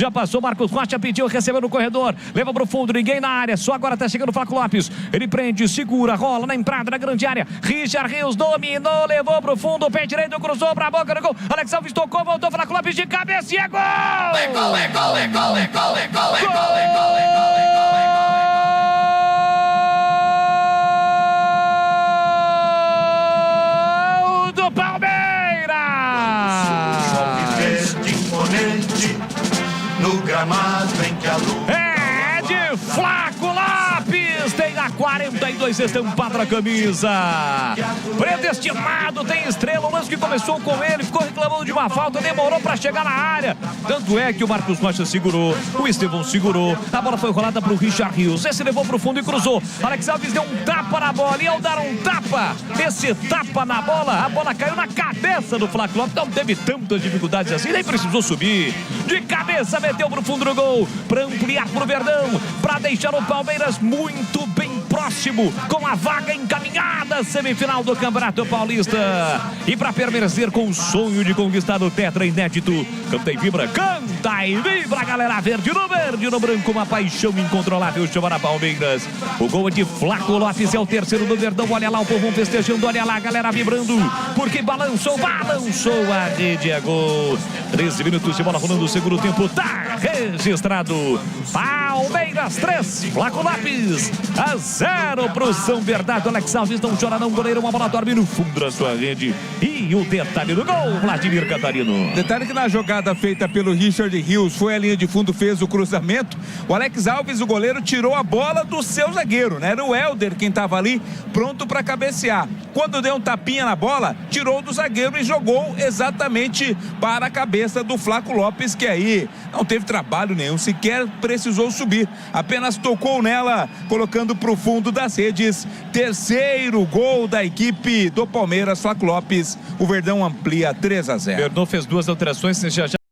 Já passou, Marcos Rocha pediu, recebeu no corredor, leva pro fundo, ninguém na área, só agora tá chegando o Flaco Lopes. Ele prende, segura, rola na entrada da grande área. Richard Rios dominou, levou pro fundo, pé direito, cruzou pra boca do gol. Alex Alves tocou, voltou, Flaco Lopes de cabeça e é gol! É gol, é gol, é gol, é gol, é gol, é gol, é gol, é gol, é gol, é gol. Do Palmeiras! No gramado em que a lua... É de Flaco Lopes, tem a 42 estampado na camisa. Predestinado, tem estrela, o lance que começou com ele, ficou reclamando de uma falta, demorou para chegar na área. Tanto é que o Marcos Rocha segurou, o Estevão segurou, a bola foi rolada para o Richard Rios, esse levou para o fundo e cruzou. Alex Alves deu um tapa na bola, e ao dar um tapa, esse tapa na bola, a bola caiu na cabeça do Flaco Lopes, não teve tantas dificuldades assim, nem precisou subir. De cabeça, meteu pro fundo do gol, para ampliar pro Verdão, para deixar o Palmeiras muito bem próximo, com a vaga encaminhada, semifinal do Campeonato Paulista. E para permanecer com o sonho de conquistar o tetra inédito, canta e vibra, galera, verde no branco, uma paixão incontrolável chama na Palmeiras. O gol é de Flaco Lopes, é o terceiro do Verdão, olha lá o povo festejando, olha lá a galera vibrando, porque balançou a rede, é gol. 13 minutos de bola rolando, o segundo tempo tá registrado. Palmeiras 3, Flaco Lopes a 0 pro São Bernardo. Alex Alves não chora não, goleiro, uma bola dorme no fundo da sua rede. E o detalhe do gol, Vladimir Catarino. Detalhe que na jogada feita pelo Richard Rios, foi a linha de fundo, fez o cruzamento. O Alex Alves, o goleiro, tirou a bola do seu zagueiro, né? Era o Helder quem estava ali, pronto para cabecear. Quando deu um tapinha na bola, tirou do zagueiro e jogou exatamente para a cabeça do Flaco Lopes, que aí não teve trabalho nenhum, sequer precisou subir. Apenas tocou nela, colocando para o fundo das redes. Terceiro gol da equipe do Palmeiras, Flaco Lopes. O Verdão amplia 3-0. Verdão fez duas alterações, já